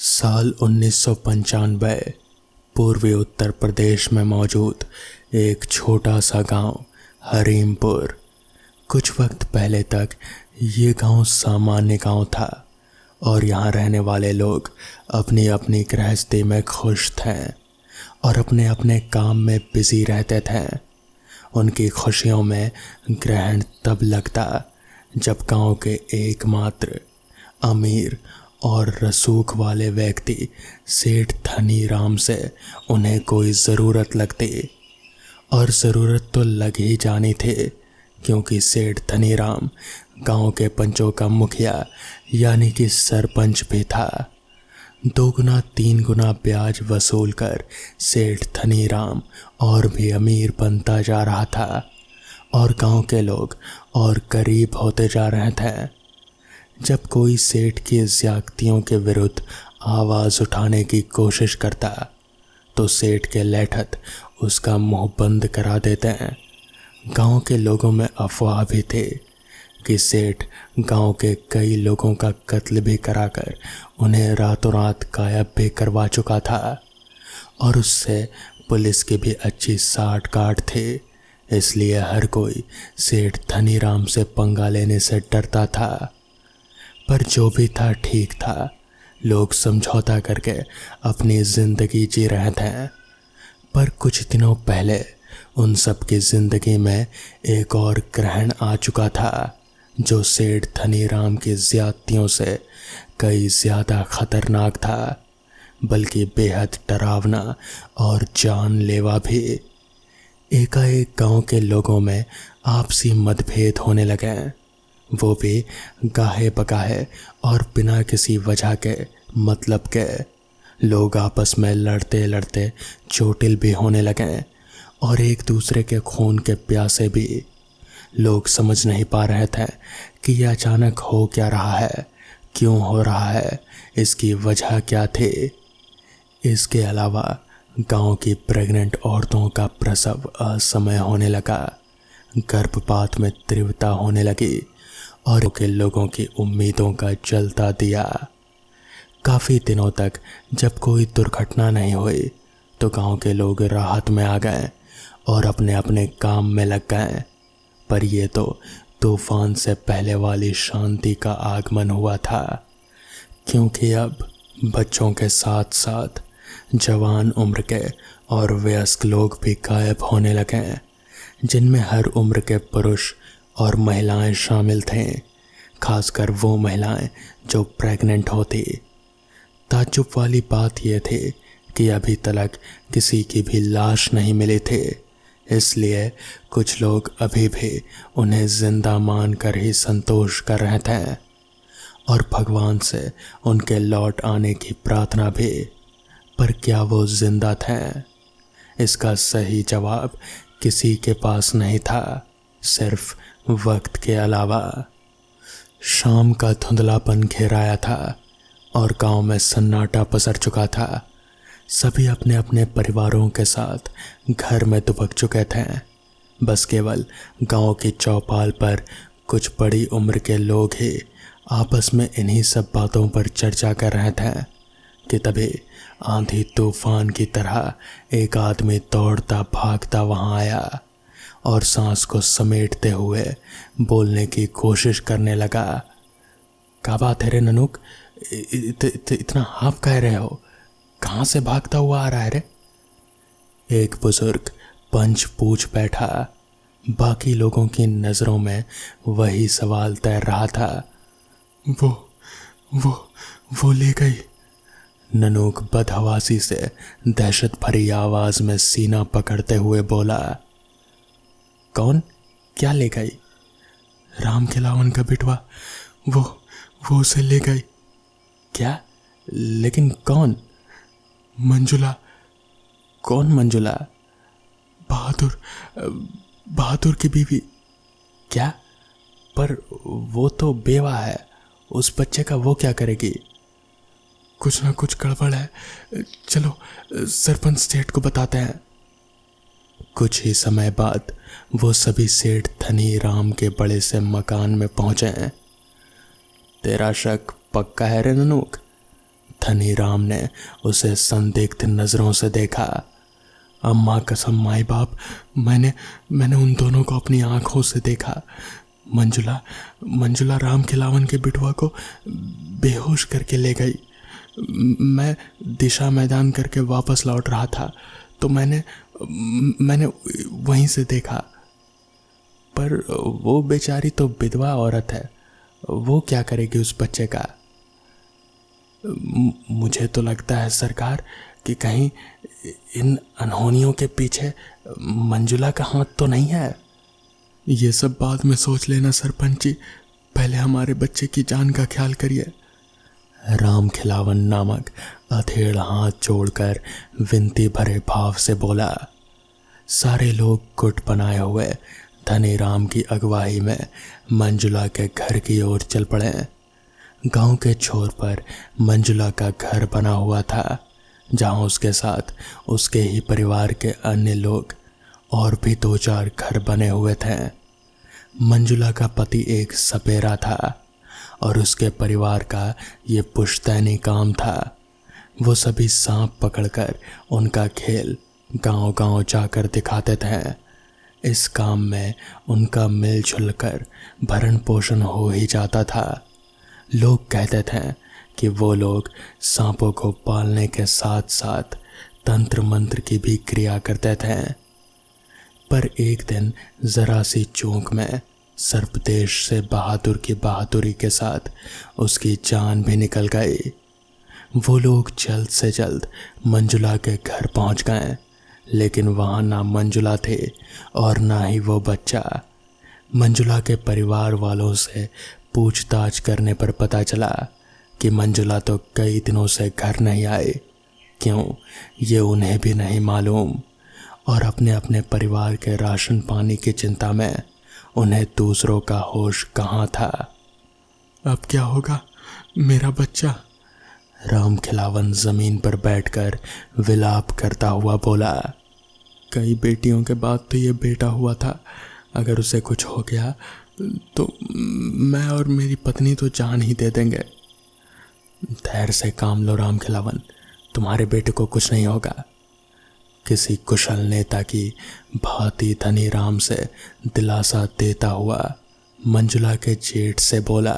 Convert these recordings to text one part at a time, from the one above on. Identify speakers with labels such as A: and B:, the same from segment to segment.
A: साल 1995 पूर्वी उत्तर प्रदेश में मौजूद एक छोटा सा गांव हरीमपुर। कुछ वक्त पहले तक ये गांव सामान्य गांव था और यहाँ रहने वाले लोग अपनी अपनी गृहस्थी में खुश थे और अपने अपने काम में बिजी रहते थे। उनकी खुशियों में ग्रहण तब लगता जब गांव के एकमात्र अमीर और रसूख वाले व्यक्ति सेठ धनीराम से उन्हें कोई ज़रूरत लगती। और ज़रूरत तो लग ही जानी थी, क्योंकि सेठ धनीराम गांव के पंचों का मुखिया यानी कि सरपंच भी था। 2 गुना 3 गुना ब्याज वसूल कर सेठ धनीराम और भी अमीर बनता जा रहा था और गांव के लोग और गरीब होते जा रहे थे। जब कोई सेठ की ज़्यादतियों के विरुद्ध आवाज़ उठाने की कोशिश करता तो सेठ के लेठत उसका मुंह बंद करा देते हैं। गांव के लोगों में अफवाह भी थी कि सेठ गांव के कई लोगों का कत्ल भी कराकर उन्हें रातों रात गायब भी करवा चुका था और उससे पुलिस की भी अच्छी साठ गांठ थी। इसलिए हर कोई सेठ धनीराम से पंगा लेने से डरता था। पर जो भी था ठीक था, लोग समझौता करके अपनी ज़िंदगी जी रहे थे। पर कुछ दिनों पहले उन सब की ज़िंदगी में एक और ग्रहण आ चुका था, जो सेठ धनीराम की ज़्यादतियों से कई ज़्यादा खतरनाक था, बल्कि बेहद डरावना और जानलेवा भी। एकाएक गांव के लोगों में आपसी मतभेद होने लगे, वो भी गाहे बगाहे और बिना किसी वजह के मतलब के। लोग आपस में लड़ते लड़ते चोटिल भी होने लगे और एक दूसरे के खून के प्यासे भी। लोग समझ नहीं पा रहे थे कि यह अचानक हो क्या रहा है, क्यों हो रहा है, इसकी वजह क्या थी। इसके अलावा गांव की प्रेग्नेंट औरतों का प्रसव असमय होने लगा, गर्भपात में तीव्रता होने लगी और के लोगों की उम्मीदों का जलता दिया। काफ़ी दिनों तक जब कोई दुर्घटना नहीं हुई तो गांव के लोग राहत में आ गए और अपने अपने काम में लग गए। पर ये तो तूफान से पहले वाली शांति का आगमन हुआ था, क्योंकि अब बच्चों के साथ साथ जवान उम्र के और वयस्क लोग भी गायब होने लगे, जिनमें हर उम्र के पुरुष और महिलाएं शामिल थे, खासकर वो महिलाएं जो प्रेग्नेंट होती। ताज्जुब वाली बात यह थी कि अभी तक किसी की भी लाश नहीं मिली थी, इसलिए कुछ लोग अभी भी उन्हें जिंदा मानकर ही संतोष कर रहे थे और भगवान से उनके लौट आने की प्रार्थना भी। पर क्या वो जिंदा थे? इसका सही जवाब किसी के पास नहीं था, सिर्फ वक्त के अलावा। शाम का धुंधलापन घेराया था और गांव में सन्नाटा पसर चुका था। सभी अपने अपने परिवारों के साथ घर में दुबक चुके थे। बस केवल गांव की चौपाल पर कुछ बड़ी उम्र के लोग ही आपस में इन्हीं सब बातों पर चर्चा कर रहे थे कि तभी आंधी तूफान की तरह एक आदमी दौड़ता भागता वहां आया और सांस को समेटते हुए बोलने की कोशिश करने लगा। क्या बात है रे ननुक, इतना हाफ कह रहे हो? कहाँ से भागता हुआ आ रहा है रे? एक बुजुर्ग पंच पूछ बैठा। बाकी लोगों की नज़रों में वही सवाल तैर रहा था। वो ले गई। ननुक बदहवासी से दहशत भरी आवाज में सीना पकड़ते हुए बोला। कौन? क्या ले गई? राम खिलावन का बिटवा, वो उसे ले गई। क्या? लेकिन कौन? मंजुला। कौन मंजुला? बहादुर की बीवी। क्या? पर वो तो बेवा है, उस बच्चे का वो क्या करेगी? कुछ ना कुछ गड़बड़ है, चलो सरपंच सेठ को बताते हैं। कुछ ही समय बाद वो सभी सेठ धनीराम के बड़े से मकान में पहुंचे। तेरा शक पक्का है रे ननूक? धनीराम ने उसे संदिग्ध नजरों से देखा। अम्मा कसम माई बाप, मैंने उन दोनों को अपनी आंखों से देखा। मंजुला राम खिलावन के बिटवा को बेहोश करके ले गई। मैं दिशा मैदान करके वापस लौट रहा था तो मैंने वहीं से देखा। पर वो बेचारी तो विधवा औरत है, वो क्या करेगी उस बच्चे का? मुझे तो लगता है सरकार कि कहीं इन अनहोनियों के पीछे मंजुला का हाथ तो नहीं है। ये सब बाद में सोच लेना सरपंच जी, पहले हमारे बच्चे की जान का ख्याल करिए। राम खिलावन नामक अधेड़ हाथ जोड़कर विनती भरे भाव से बोला। सारे लोग गुट बनाए हुए धनीराम की अगुवाई में मंजुला के घर की ओर चल पड़े। गांव के छोर पर मंजुला का घर बना हुआ था, जहां उसके साथ उसके ही परिवार के अन्य लोग और भी 2-4 घर बने हुए थे। मंजुला का पति एक सपेरा था और उसके परिवार का ये पुश्तैनी काम था। वो सभी सांप पकड़कर उनका खेल गांव-गांव जाकर दिखाते थे। इस काम में उनका मिलजुल कर भरण पोषण हो ही जाता था। लोग कहते थे कि वो लोग सांपों को पालने के साथ साथ तंत्र मंत्र की भी क्रिया करते थे। पर एक दिन जरा सी चूक में सर्पदेश से बहादुर की बहादुरी के साथ उसकी जान भी निकल गई। वो लोग जल्द से जल्द मंजुला के घर पहुंच गए, लेकिन वहां ना मंजुला थे और ना ही वो बच्चा। मंजुला के परिवार वालों से पूछताछ करने पर पता चला कि मंजुला तो कई दिनों से घर नहीं आई। क्यों, ये उन्हें भी नहीं मालूम, और अपने अपने परिवार के राशन पानी की चिंता में उन्हें दूसरों का होश कहाँ था। अब क्या होगा मेरा बच्चा? राम खिलावन जमीन पर बैठकर विलाप करता हुआ बोला। कई बेटियों के बाद तो ये बेटा हुआ था, अगर उसे कुछ हो गया तो मैं और मेरी पत्नी तो जान ही दे देंगे। धैर्य से काम लो राम खिलावन, तुम्हारे बेटे को कुछ नहीं होगा। किसी कुशल नेता की भांति धनीराम से दिलासा देता हुआ मंजुला के जेठ से बोला।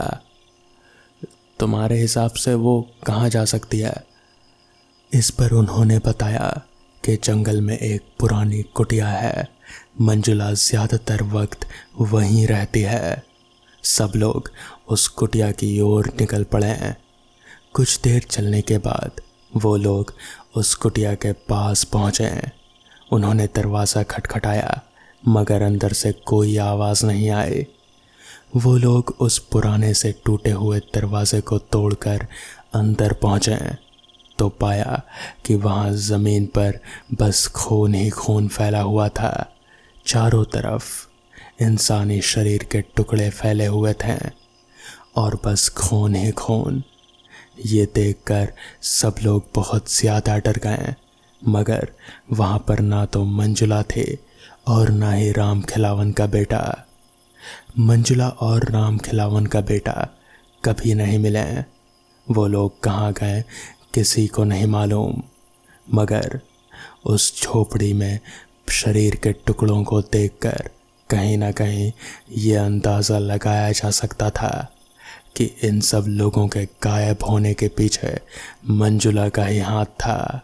A: तुम्हारे हिसाब से वो कहाँ जा सकती है? इस पर उन्होंने बताया कि जंगल में एक पुरानी कुटिया है। मंजुला ज़्यादातर वक्त वहीं रहती है। सब लोग उस कुटिया की ओर निकल पड़े हैं। कुछ देर चलने के बाद वो लोग उस कुटिया के पास पहुँचे। उन्होंने दरवाज़ा खटखटाया, मगर अंदर से कोई आवाज़ नहीं आई। वो लोग उस पुराने से टूटे हुए दरवाजे को तोड़कर अंदर पहुँचे तो पाया कि वहाँ ज़मीन पर बस खून ही खून फैला हुआ था। चारों तरफ इंसानी शरीर के टुकड़े फैले हुए थे और बस खून ही खून। ये देखकर सब लोग बहुत ज़्यादा डर गए, मगर वहाँ पर ना तो मंजुला थे और ना ही राम खिलावन का बेटा। मंजुला और राम खिलावन का बेटा कभी नहीं मिले। वो लोग कहाँ गए किसी को नहीं मालूम, मगर उस झोपड़ी में शरीर के टुकड़ों को देखकर कहीं ना कहीं ये अंदाज़ा लगाया जा सकता था कि इन सब लोगों के गायब होने के पीछे मंजुला का ही हाथ था।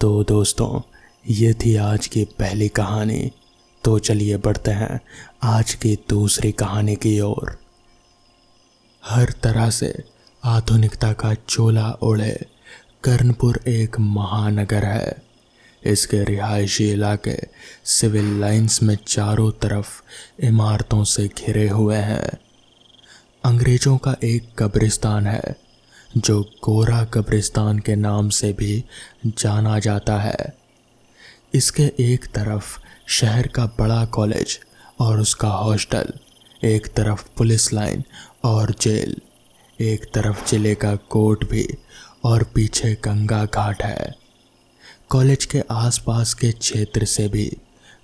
A: तो दोस्तों, ये थी आज की पहली कहानी। तो चलिए बढ़ते हैं आज की दूसरी कहानी की ओर। हर तरह से आधुनिकता का चोला ओढ़े कर्णपुर एक महानगर है। इसके रिहायशी इलाके सिविल लाइंस में चारों तरफ इमारतों से घिरे हुए हैं। अंग्रेजों का एक कब्रिस्तान है जो गोरा कब्रिस्तान के नाम से भी जाना जाता है। इसके एक तरफ शहर का बड़ा कॉलेज और उसका हॉस्टल, एक तरफ पुलिस लाइन और जेल, एक तरफ जिले का कोर्ट भी, और पीछे गंगा घाट है। कॉलेज के आसपास के क्षेत्र से भी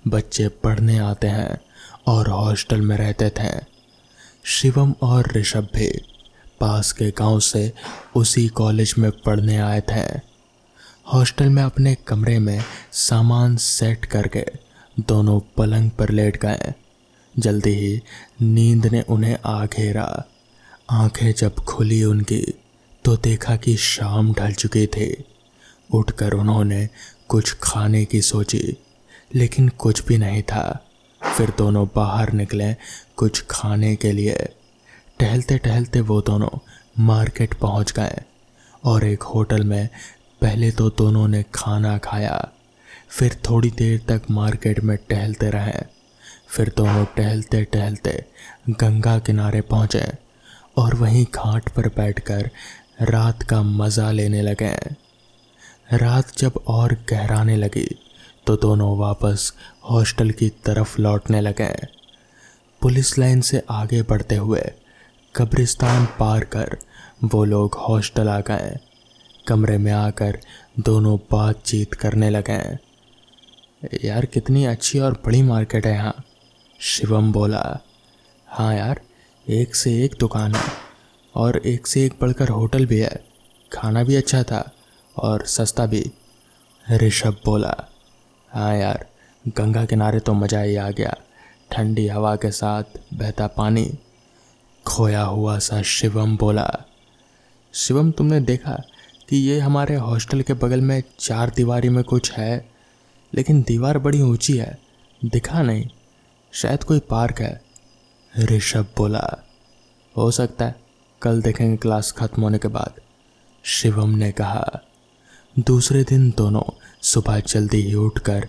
A: बच्चे पढ़ने आते हैं और हॉस्टल में रहते थे। शिवम और ऋषभ भी पास के गांव से उसी कॉलेज में पढ़ने आए थे। हॉस्टल में अपने कमरे में सामान सेट करके दोनों पलंग पर लेट गए। जल्दी ही नींद ने उन्हें आ घेरा। आंखें जब खुली उनकी तो देखा कि शाम ढल चुकी थी। उठकर उन्होंने कुछ खाने की सोची, लेकिन कुछ भी नहीं था। फिर दोनों बाहर निकले कुछ खाने के लिए। टहलते टहलते वो दोनों मार्केट पहुंच गए और एक होटल में पहले तो दोनों ने खाना खाया। फिर थोड़ी देर तक मार्केट में टहलते रहे। फिर दोनों टहलते टहलते गंगा किनारे पहुंचे और वहीं घाट पर बैठकर रात का मज़ा लेने लगे। रात जब और गहराने लगी तो दोनों वापस हॉस्टल की तरफ लौटने लगे। पुलिस लाइन से आगे बढ़ते हुए कब्रिस्तान पार कर वो लोग हॉस्टल आ गए। कमरे में आकर दोनों बातचीत करने लगे। यार कितनी अच्छी और बड़ी मार्केट है यहाँ, शिवम बोला। हाँ यार, एक से एक दुकान है और एक से एक बढ़कर होटल भी है। खाना भी अच्छा था और सस्ता भी, ऋषभ बोला। हाँ यार, गंगा किनारे तो मज़ा ही आ गया। ठंडी हवा के साथ बहता पानी, खोया हुआ सा शिवम बोला। शिवम, तुमने देखा कि ये हमारे हॉस्टल के बगल में 4 दीवारी में कुछ है, लेकिन दीवार बड़ी ऊंची है, दिखा नहीं। शायद कोई पार्क है, ऋषभ बोला। हो सकता है, कल देखेंगे क्लास खत्म होने के बाद, शिवम ने कहा। दूसरे दिन दोनों सुबह जल्दी ही उठकर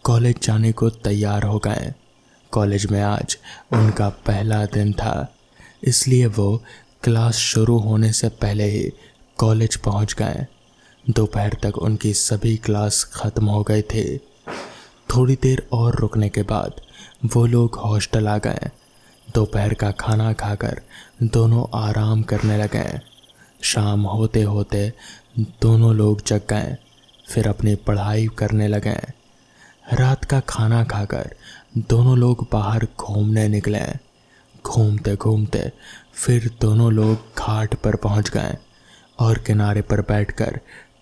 A: कॉलेज जाने को तैयार हो गए। कॉलेज में आज उनका पहला दिन था, इसलिए वो क्लास शुरू होने से पहले ही कॉलेज पहुंच गए। दोपहर तक उनकी सभी क्लास ख़त्म हो गई थी। थोड़ी देर और रुकने के बाद वो लोग हॉस्टल आ गए। दोपहर का खाना खाकर दोनों आराम करने लगे। शाम होते होते दोनों लोग जग गए, फिर अपनी पढ़ाई करने लगे। रात का खाना खाकर दोनों लोग बाहर घूमने निकले। घूमते घूमते फिर दोनों लोग घाट पर पहुंच गए और किनारे पर बैठकर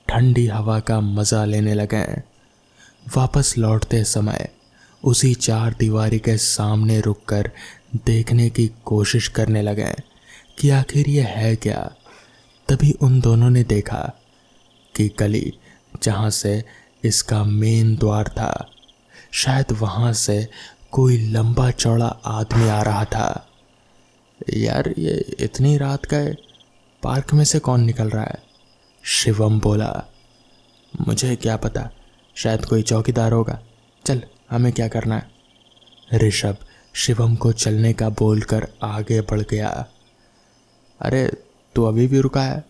A: ठंडी हवा का मज़ा लेने लगे। वापस लौटते समय उसी 4 दीवारी के सामने रुककर देखने की कोशिश करने लगे कि आखिर ये है क्या। तभी उन दोनों ने देखा कि गली जहाँ से इसका मेन द्वार था, शायद वहाँ से कोई लंबा चौड़ा आदमी आ रहा था। यार, ये इतनी रात का पार्क में से कौन निकल रहा है, शिवम बोला। मुझे क्या पता, शायद कोई चौकीदार होगा। चल, हमें क्या करना है, ऋषभ शिवम को चलने का बोलकर आगे बढ़ गया। अरे तू अभी भी रुका है,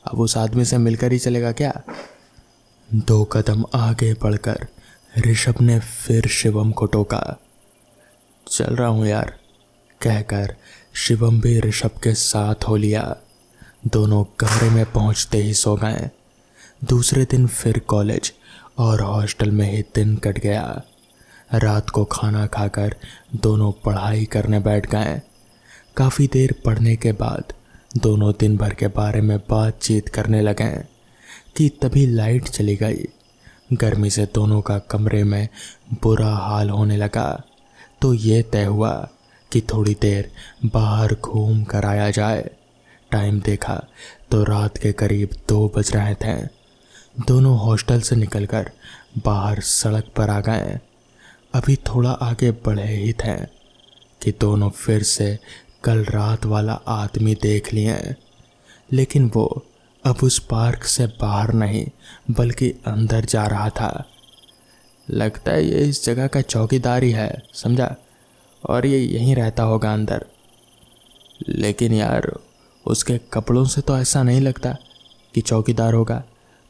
A: अब उस आदमी से मिलकर ही चलेगा क्या? 2 कदम आगे बढ़कर ऋषभ ने फिर शिवम को टोका। चल रहा हूँ यार, कहकर शिवम भी ऋषभ के साथ हो लिया। दोनों कमरे में पहुंचते ही सो गए। दूसरे दिन फिर कॉलेज और हॉस्टल में ही दिन कट गया। रात को खाना खाकर दोनों पढ़ाई करने बैठ गए। काफ़ी देर पढ़ने के बाद दोनों दिन भर के बारे में बातचीत करने लगे कि तभी लाइट चली गई। गर्मी से दोनों का कमरे में बुरा हाल होने लगा, तो ये तय हुआ कि थोड़ी देर बाहर घूम कर आया जाए। टाइम देखा तो रात के करीब 2 बज रहे थे। दोनों हॉस्टल से निकलकर बाहर सड़क पर आ गए। अभी थोड़ा आगे बढ़े ही थे कि दोनों फिर से कल रात वाला आदमी देख लिए, लेकिन वो अब उस पार्क से बाहर नहीं बल्कि अंदर जा रहा था। लगता है ये इस जगह का चौकीदार ही है, समझा, और ये यहीं रहता होगा अंदर। लेकिन यार, उसके कपड़ों से तो ऐसा नहीं लगता कि चौकीदार होगा।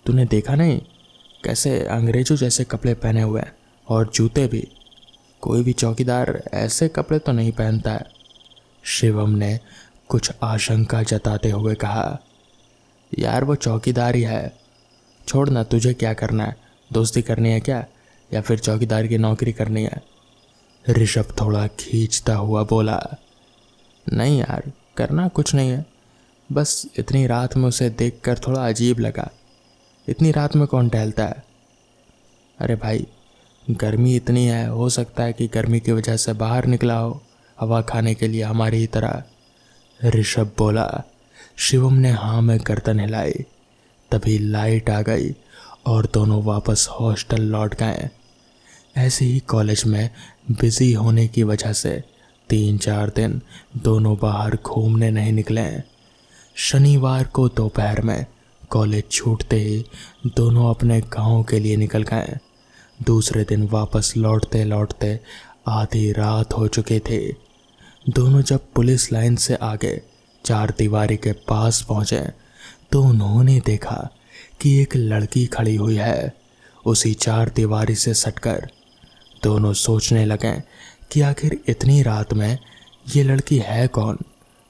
A: तूने देखा नहीं कैसे अंग्रेजों जैसे कपड़े पहने हुए हैं और जूते भी। कोई भी चौकीदार ऐसे कपड़े तो नहीं पहनता है, शिवम ने कुछ आशंका जताते हुए कहा। यार, वो चौकीदार ही है। छोड़ ना, तुझे क्या करना है, दोस्ती करनी है क्या, या फिर चौकीदार की नौकरी करनी है, ऋषभ थोड़ा खींचता हुआ बोला। नहीं यार, करना कुछ नहीं है, बस इतनी रात में उसे देखकर थोड़ा अजीब लगा। इतनी रात में कौन टहलता है? अरे भाई, गर्मी इतनी है, हो सकता है कि गर्मी की वजह से बाहर निकला हो हवा खाने के लिए हमारी ही तरह, ऋषभ बोला। शिवम ने हाँ में गर्दन हिलाई। तभी लाइट आ गई और दोनों वापस हॉस्टल लौट गए। ऐसे ही कॉलेज में बिजी होने की वजह से 3-4 दिन दोनों बाहर घूमने नहीं निकले। शनिवार को दोपहर में कॉलेज छूटते ही दोनों अपने गांव के लिए निकल गए। दूसरे दिन वापस लौटते लौटते आधी रात हो चुकी थी। दोनों जब पुलिस लाइन से आगे 4 दीवारी के पास पहुंचे तो उन्होंने देखा कि एक लड़की खड़ी हुई है उसी 4 दीवारी से सटकर। दोनों सोचने लगे कि आखिर इतनी रात में ये लड़की है कौन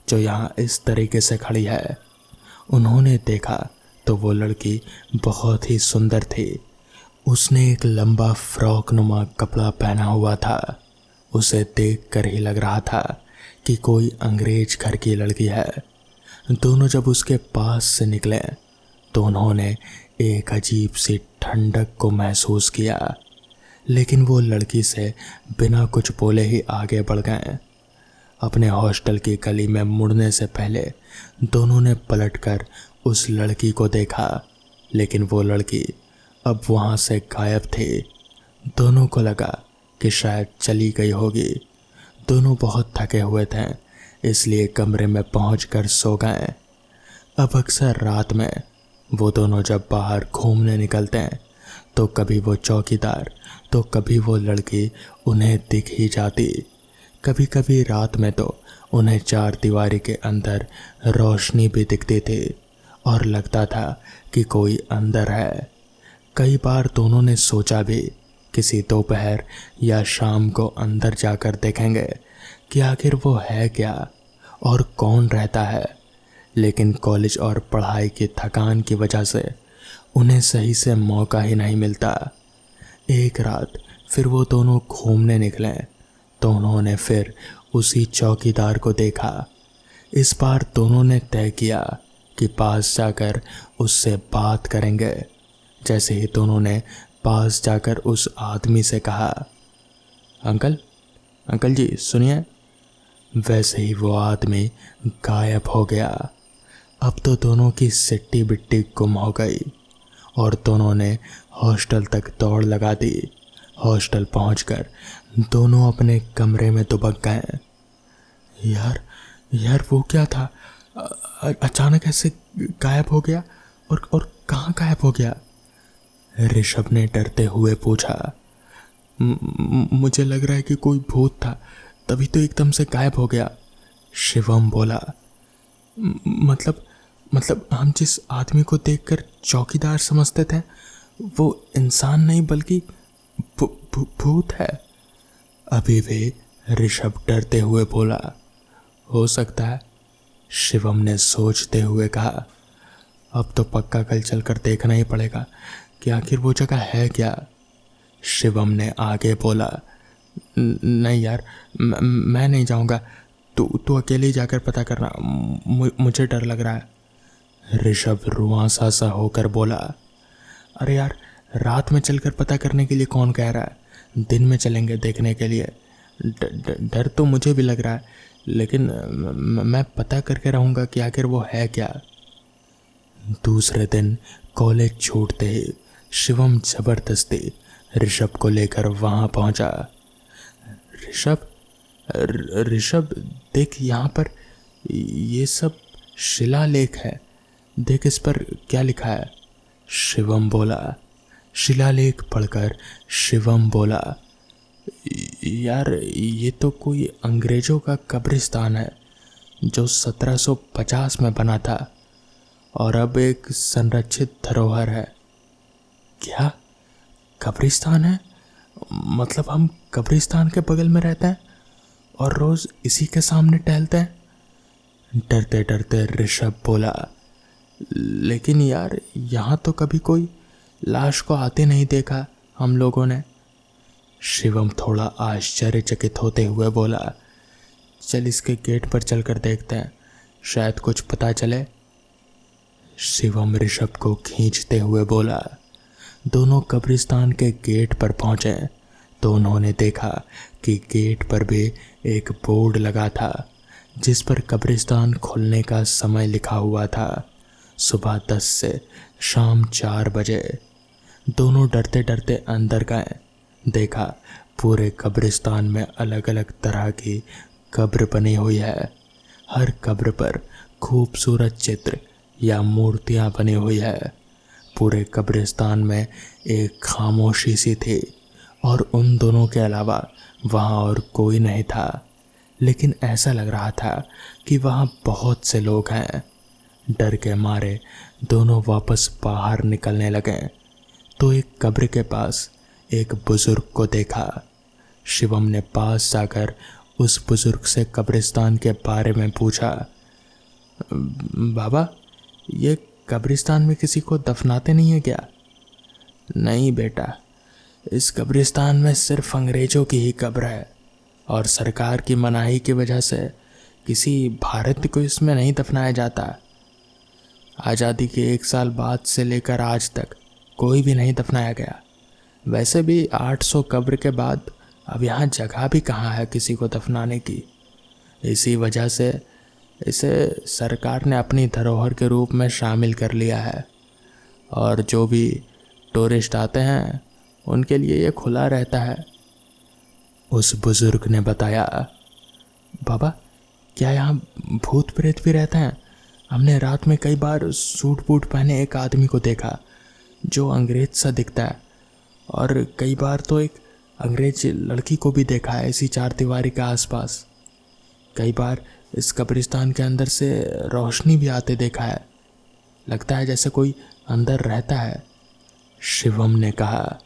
A: जो यहाँ इस तरीके से खड़ी है। उन्होंने देखा तो वो लड़की बहुत ही सुंदर थी। उसने एक लंबा फ्रॉक नुमा कपड़ा पहना हुआ था। उसे देखकर ही लग रहा था कि कोई अंग्रेज घर की लड़की है। दोनों जब उसके पास से निकले तो उन्होंने एक अजीब सी ठंडक को महसूस किया, लेकिन वो लड़की से बिना कुछ बोले ही आगे बढ़ गए। अपने हॉस्टल की गली में मुड़ने से पहले दोनों ने पलटकर उस लड़की को देखा, लेकिन वो लड़की अब वहाँ से गायब थी। दोनों को लगा कि शायद चली गई होगी। दोनों बहुत थके हुए थे, इसलिए कमरे में पहुंचकर सो गए। अब अक्सर रात में वो दोनों जब बाहर घूमने निकलते हैं तो कभी वो चौकीदार तो कभी वो लड़की उन्हें दिख ही जाती। कभी कभी रात में तो उन्हें 4 दीवारी के अंदर रोशनी भी दिखती थी और लगता था कि कोई अंदर है। कई बार दोनों ने सोचा भी किसी दोपहर या शाम को अंदर जाकर देखेंगे कि आखिर वो है क्या और कौन रहता है, लेकिन कॉलेज और पढ़ाई की थकान की वजह से उन्हें सही से मौका ही नहीं मिलता। एक रात फिर वो दोनों घूमने निकले तो उन्होंने फिर उसी चौकीदार को देखा। इस बार दोनों ने तय किया कि पास जाकर उससे बात करेंगे। जैसे ही दोनों ने पास जाकर उस आदमी से कहा, अंकल जी सुनिए, वैसे ही वो आदमी गायब हो गया। अब तो दोनों की सिट्टी बिट्टी गुम हो गई और दोनों ने हॉस्टल तक दौड़ लगा दी। हॉस्टल पहुंचकर दोनों अपने कमरे में दुबक गए। यार वो क्या था? अचानक ऐसे गायब हो गया और कहाँ गायब हो गया? ऋषभ ने डरते हुए पूछा। मुझे लग रहा है कि कोई भूत था, तभी तो एकदम से गायब हो गया, शिवम बोला। मतलब हम जिस आदमी को देखकर चौकीदार समझते थे वो इंसान नहीं बल्कि भूत है। अभी भी ऋषभ डरते हुए बोला। हो सकता है, शिवम ने सोचते हुए कहा। अब तो पक्का कल चलकर देखना ही पड़ेगा कि आखिर वो जगह है क्या। शिवम ने आगे बोला। नहीं यार, मैं नहीं जाऊंगा, तू अकेले ही जाकर पता करना, मुझे डर लग रहा है, ऋषभ रुआंसा सा होकर बोला। अरे यार, रात में चलकर पता करने के लिए कौन कह रहा है? दिन में चलेंगे देखने के लिए। डर तो मुझे भी लग रहा है, लेकिन मैं पता करके रहूँगा कि आखिर वो है क्या। दूसरे दिन कॉलेज छूटते ही शिवम जबरदस्ती ऋषभ को लेकर वहाँ पहुँचा। ऋषभ देख, यहाँ पर ये सब शिलालेख है, देख इस पर क्या लिखा है, शिवम बोला। शिलालेख पढ़कर शिवम बोला, यार ये तो कोई अंग्रेज़ों का कब्रिस्तान है जो 1750 में बना था और अब एक संरक्षित धरोहर है। क्या कब्रिस्तान है? मतलब हम कब्रिस्तान के बगल में रहते हैं और रोज़ इसी के सामने टहलते हैं, डरते डरते ऋषभ बोला। लेकिन यार, यहाँ तो कभी कोई लाश को आते नहीं देखा हम लोगों ने, शिवम थोड़ा आश्चर्यचकित होते हुए बोला। चल इसके गेट पर चलकर देखते हैं शायद कुछ पता चले। शिवम ऋषभ को खींचते हुए बोला। दोनों कब्रिस्तान के गेट पर पहुंचे तो उन्होंने देखा कि गेट पर भी एक बोर्ड लगा था जिस पर कब्रिस्तान खुलने का समय लिखा हुआ था, सुबह 10 से शाम 4 बजे। दोनों डरते डरते अंदर गए। देखा पूरे कब्रिस्तान में अलग अलग तरह की कब्र बनी हुई है। हर कब्र पर खूबसूरत चित्र या मूर्तियां बनी हुई है। पूरे कब्रिस्तान में एक खामोशी सी थी और उन दोनों के अलावा वहाँ और कोई नहीं था, लेकिन ऐसा लग रहा था कि वहाँ बहुत से लोग हैं। डर के मारे दोनों वापस बाहर निकलने लगे तो एक कब्र के पास एक बुजुर्ग को देखा। शिवम ने पास जाकर उस बुजुर्ग से कब्रिस्तान के बारे में पूछा। बाबा, ये कब्रिस्तान में किसी को दफनाते नहीं है क्या? नहीं बेटा, इस कब्रिस्तान में सिर्फ अंग्रेजों की ही कब्र है और सरकार की मनाही की वजह से किसी भारतीय को इसमें नहीं दफनाया जाता। आज़ादी के 1 साल बाद से लेकर आज तक कोई भी नहीं दफनाया गया। वैसे भी 800 कब्र के बाद अब यहाँ जगह भी कहाँ है किसी को दफनाने की। इसी वजह से इसे सरकार ने अपनी धरोहर के रूप में शामिल कर लिया है और जो भी टूरिस्ट आते हैं उनके लिए ये खुला रहता है। उस बुजुर्ग ने बताया। बाबा, क्या यहाँ भूत प्रेत भी रहते हैं? हमने रात में कई बार सूट बूट पहने एक आदमी को देखा जो अंग्रेज सा दिखता है, और कई बार तो एक अंग्रेज लड़की को भी देखा है इसी चारदीवारी के आसपास। कई बार इस कब्रिस्तान के अंदर से रोशनी भी आते देखा है। लगता है जैसे कोई अंदर रहता है। शिवम ने कहा।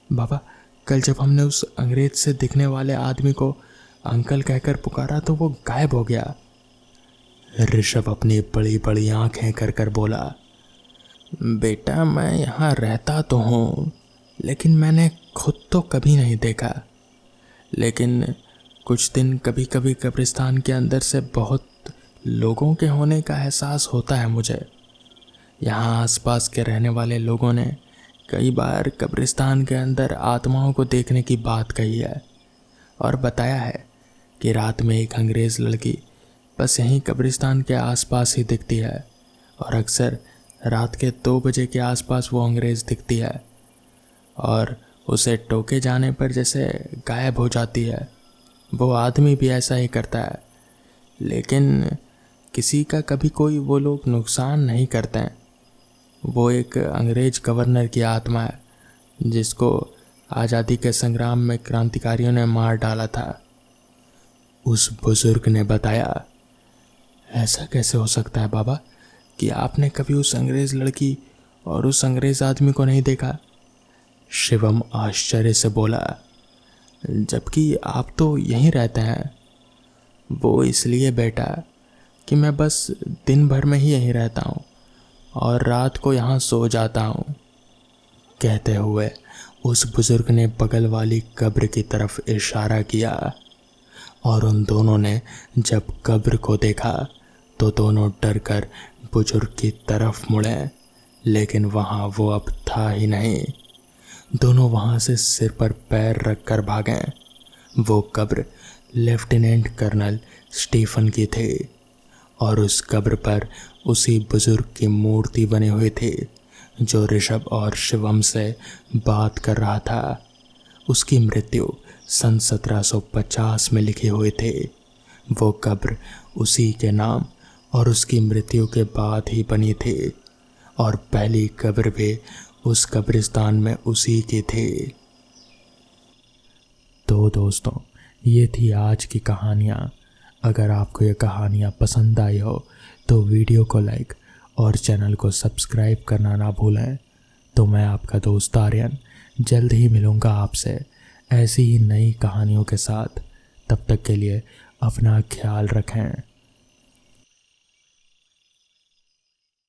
A: बाबा, कल जब हमने उस अंग्रेज से दिखने वाले आदमी को अंकल कहकर पुकारा तो वो गायब हो गया। ऋषभ अपनी बड़ी बड़ी आंखें कर कर बोला। बेटा, मैं यहाँ रहता तो हूँ, लेकिन मैंने खुद तो कभी नहीं देखा। लेकिन कुछ दिन कभी कभी कब्रिस्तान के अंदर से बहुत लोगों के होने का एहसास होता है मुझे। यहाँ आसपास के रहने वाले लोगों ने कई बार कब्रिस्तान के अंदर आत्माओं को देखने की बात कही है और बताया है कि रात में एक अंग्रेज़ लड़की बस यहीं कब्रिस्तान के आसपास ही दिखती है और अक्सर रात के 2 बजे के आसपास वो अंग्रेज़ दिखती है और उसे टोके जाने पर जैसे गायब हो जाती है। वो आदमी भी ऐसा ही करता है, लेकिन किसी का कभी कोई वो लोग नुकसान नहीं करते हैं। वो एक अंग्रेज गवर्नर की आत्मा है जिसको आज़ादी के संग्राम में क्रांतिकारियों ने मार डाला था। उस बुजुर्ग ने बताया। ऐसा कैसे हो सकता है बाबा कि आपने कभी उस अंग्रेज़ लड़की और उस अंग्रेज़ आदमी को नहीं देखा? शिवम आश्चर्य से बोला। जबकि आप तो यहीं रहते हैं। वो इसलिए बेटा कि मैं बस दिन भर में ही यहीं रहता हूँ और रात को यहाँ सो जाता हूँ। कहते हुए उस बुजुर्ग ने बगल वाली कब्र की तरफ इशारा किया और उन दोनों ने जब कब्र को देखा तो दोनों डरकर बुजुर्ग की तरफ मुड़े, लेकिन वहाँ वो अब था ही नहीं। दोनों वहाँ से सिर पर पैर रखकर भागे। वो कब्र लेफ्टिनेंट कर्नल स्टीफन की थी और उस कब्र पर उसी बुजुर्ग की मूर्ति बनी हुई थी जो ऋषभ और शिवम से बात कर रहा था। उसकी मृत्यु सन 1750 में लिखी हुई थी। वो कब्र उसी के नाम और उसकी मृत्यु के बाद ही बनी थी और पहली कब्र भी उस कब्रिस्तान में उसी की थी। तो दोस्तों, ये थी आज की कहानियाँ। अगर आपको ये कहानियाँ पसंद आई हो तो वीडियो को लाइक और चैनल को सब्सक्राइब करना ना भूलें। तो मैं आपका दोस्त आर्यन जल्द ही मिलूँगा आपसे ऐसी ही नई कहानियों के साथ। तब तक के लिए अपना ख्याल रखें।